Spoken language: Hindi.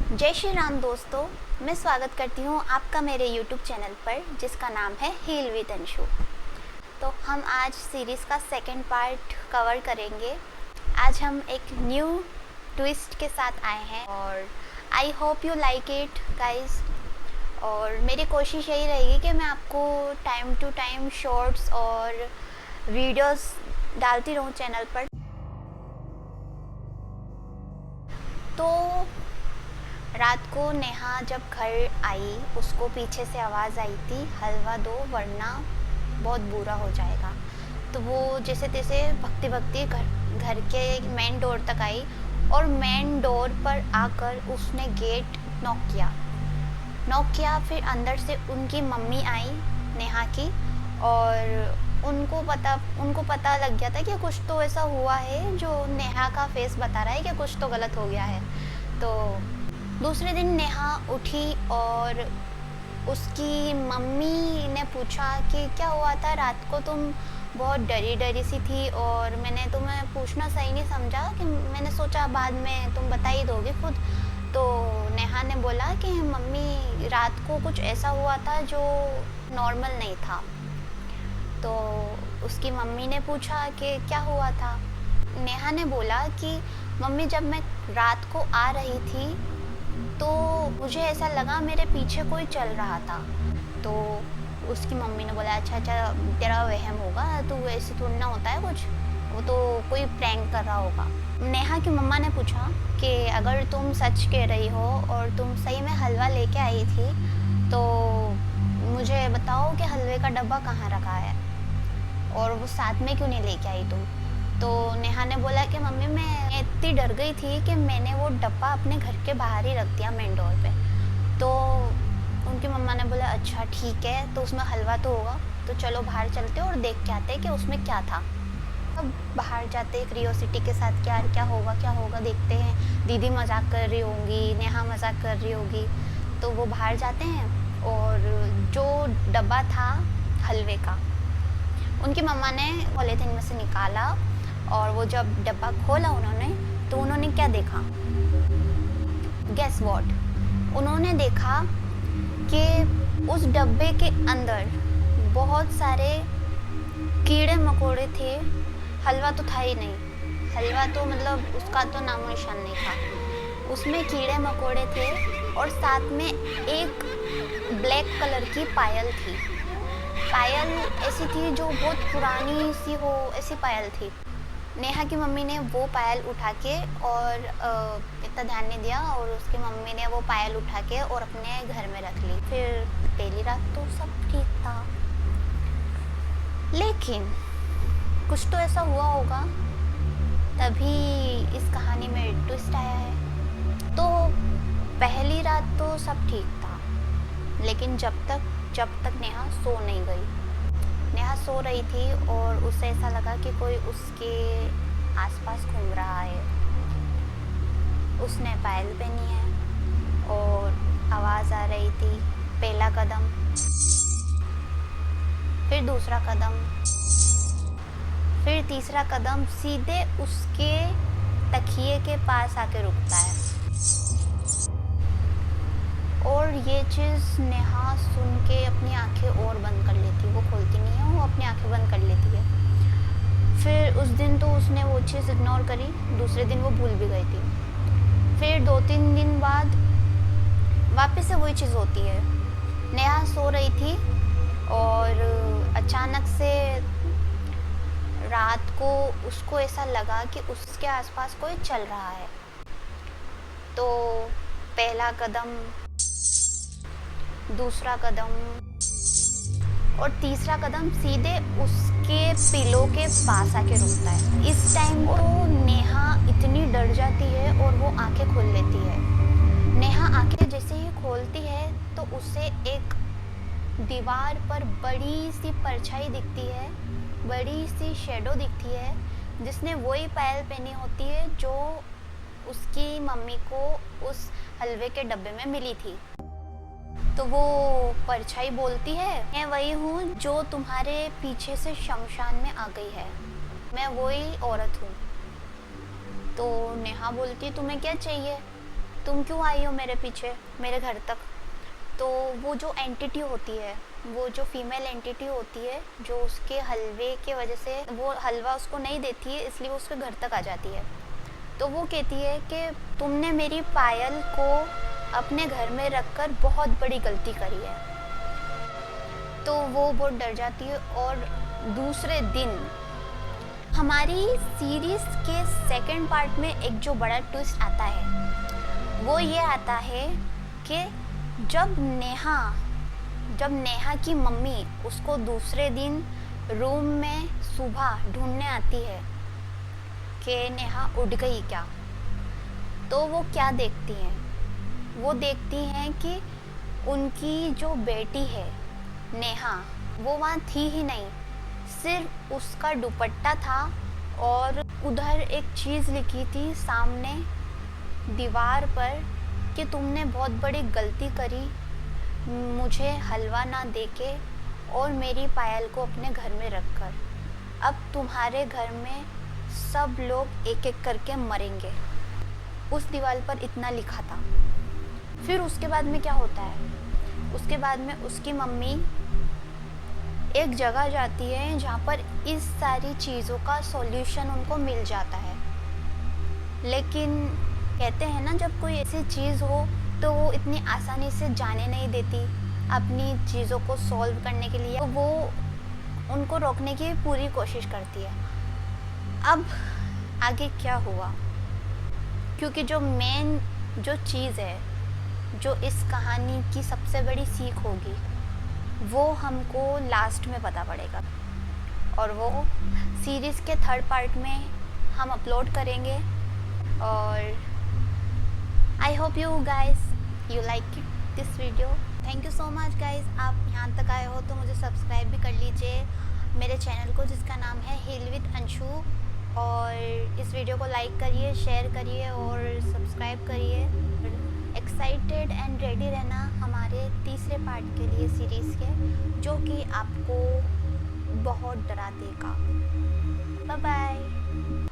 जय श्री राम दोस्तों, मैं स्वागत करती हूँ आपका मेरे YouTube चैनल पर जिसका नाम है हील विद अंशु। तो हम आज सीरीज़ का सेकंड पार्ट कवर करेंगे। आज हम एक न्यू ट्विस्ट के साथ आए हैं और I hope you like it guys. और मेरी कोशिश यही रहेगी कि मैं आपको टाइम टू टाइम शॉर्ट्स और वीडियोस डालती रहूँ चैनल पर। तो रात को नेहा जब घर आई, उसको पीछे से आवाज़ आई थी, हलवा दो वरना बहुत बुरा हो जाएगा। तो वो जैसे तैसे भगती भगती घर के मेन डोर तक आई और मेन डोर पर आकर उसने गेट नॉक किया। फिर अंदर से उनकी मम्मी आई नेहा की, और उनको पता लग गया था कि कुछ तो ऐसा हुआ है जो नेहा का फेस बता रहा है कि कुछ तो गलत हो गया है। तो दूसरे दिन नेहा उठी और उसकी मम्मी ने पूछा कि क्या हुआ था, रात को तुम बहुत डरी सी थी और मैंने तुम्हें पूछना सही नहीं समझा कि मैंने सोचा बाद में तुम बता ही दोगे खुद। तो नेहा ने बोला कि मम्मी रात को कुछ ऐसा हुआ था जो नॉर्मल नहीं था। तो उसकी मम्मी ने पूछा कि क्या हुआ था। नेहा ने बोला कि मम्मी जब मैं रात को आ रही थी तो मुझे ऐसा लगा मेरे पीछे कोई चल रहा था। तो उसकी मम्मी ने बोला अच्छा तेरा वहम होगा, तो वैसे थोड़ा ना होता है कुछ, वो तो कोई प्रैंक कर रहा होगा। नेहा की मम्मा ने पूछा कि अगर तुम सच कह रही हो और तुम सही में हलवा लेके आई थी तो मुझे बताओ कि हलवे का डब्बा कहाँ रखा है और वो साथ में क्यों नहीं लेके आई तुम। तो नेहा ने बोला कि मम्मी मैं इतनी डर गई थी कि मैंने वो डब्बा अपने घर के बाहर ही रख दिया मेन डोर पे। तो उनकी मम्मा ने बोला अच्छा ठीक है, तो उसमें हलवा तो होगा, तो चलो बाहर चलते और देख के आते कि उसमें क्या था। अब बाहर जाते क्यूरियोसिटी के साथ क्या होगा देखते हैं। दीदी मजाक कर रही होंगी, नेहा मजाक कर रही होगी। तो वो बाहर जाते हैं और जो डब्बा था हलवे का उनकी मम्मा ने पॉलीथिन में से निकाला और वो जब डब्बा खोला उन्होंने, तो उन्होंने क्या देखा, गेस व्हाट, उन्होंने देखा कि उस डब्बे के अंदर बहुत सारे कीड़े मकोड़े थे। हलवा तो था ही नहीं, हलवा तो मतलब उसका तो नामो निशान नहीं था। उसमें कीड़े मकोड़े थे और साथ में एक ब्लैक कलर की पायल थी। पायल ऐसी थी जो बहुत पुरानी सी हो, ऐसी पायल थी। नेहा की मम्मी ने वो पायल उठा के और इतना ध्यान नहीं दिया और उसकी मम्मी ने वो पायल उठा के और अपने घर में रख ली। फिर पहली रात तो सब ठीक था, लेकिन कुछ तो ऐसा हुआ होगा, तभी इस कहानी में ट्विस्ट आया है। तो पहली रात तो सब ठीक था, लेकिन जब तक नेहा सो नहीं गई। नेहा सो रही थी और उसे ऐसा लगा कि कोई उसके आसपास घूम रहा है। उसने पायल पहनी है और आवाज़ आ रही थी, पहला कदम, फिर दूसरा कदम, फिर तीसरा कदम सीधे उसके तकिए के पास आके रुकता है। और ये चीज़ नेहा सुन के अपनी आंखें और बंद कर लेती है। वो खोलती नहीं है, वो अपनी आंखें बंद कर लेती है। फिर उस दिन तो उसने वो चीज़ इग्नोर करी, दूसरे दिन वो भूल भी गई थी। फिर 2-3 दिन बाद वापस से वही चीज़ होती है। नेहा सो रही थी और अचानक से रात को उसको ऐसा लगा कि उसके आसपास कोई चल रहा है। तो पहला कदम, दूसरा कदम और तीसरा कदम सीधे उसके पिलो के पास आके रुकता है। इस टाइम तो नेहा इतनी डर जाती है और वो आंखें खोल लेती है। नेहा आंखें जैसे ही खोलती है तो उसे एक दीवार पर बड़ी सी परछाई दिखती है, बड़ी सी शेडो दिखती है, जिसने वही पायल पहनी होती है जो उसकी मम्मी को उस हलवे के डब्बे में मिली थी। तो वो परछाई बोलती है, मैं वही हूँ जो तुम्हारे पीछे से शमशान में आ गई है, मैं वही औरत हूँ। तो नेहा बोलती तुम्हें क्या चाहिए। तुम क्यों आई हो मेरे पीछे, मेरे घर तक। तो वो जो एंटिटी होती है, वो जो फीमेल एंटिटी होती है, जो उसके हलवे के वजह से वो हलवा उसको नहीं देती है, इसलिए वो उसके घर तक आ जाती है। तो वो कहती है कि तुमने मेरी पायल को अपने घर में रखकर बहुत बड़ी गलती करी है। तो वो बहुत डर जाती है। और दूसरे दिन हमारी सीरीज के सेकंड पार्ट में एक जो बड़ा ट्विस्ट आता है वो ये आता है कि जब नेहा की मम्मी उसको दूसरे दिन रूम में सुबह ढूंढने आती है कि नेहा उठ गई क्या, तो वो क्या देखती हैं, वो देखती हैं कि उनकी जो बेटी है नेहा वो वहाँ थी ही नहीं, सिर्फ उसका दुपट्टा था और उधर एक चीज़ लिखी थी सामने दीवार पर कि तुमने बहुत बड़ी गलती करी मुझे हलवा ना देके और मेरी पायल को अपने घर में रखकर। अब तुम्हारे घर में सब लोग एक एक करके मरेंगे। उस दीवार पर इतना लिखा था। फिर उसके बाद में क्या होता है, उसके बाद में उसकी मम्मी एक जगह जाती है जहाँ पर इस सारी चीज़ों का सॉल्यूशन उनको मिल जाता है। लेकिन कहते हैं ना, जब कोई ऐसी चीज़ हो तो वो इतनी आसानी से जाने नहीं देती अपनी चीज़ों को सॉल्व करने के लिए, तो वो उनको रोकने की पूरी कोशिश करती है। अब आगे क्या हुआ, क्योंकि जो मेन जो चीज़ है, जो इस कहानी की सबसे बड़ी सीख होगी, वो हमको लास्ट में पता पड़ेगा और वो सीरीज़ के थर्ड पार्ट में हम अपलोड करेंगे। और I hope you guys you like this video. Thank you so much guys, आप यहाँ तक आए हो तो मुझे सब्सक्राइब भी कर लीजिए मेरे चैनल को जिसका नाम है हील विद अंशु। और इस वीडियो को लाइक करिए, शेयर करिए और सब्सक्राइब करिए। एक्साइटेड एंड रेडी रहना हमारे तीसरे पार्ट के लिए सीरीज़ के, जो कि आपको बहुत डरा देगा। Bye bye.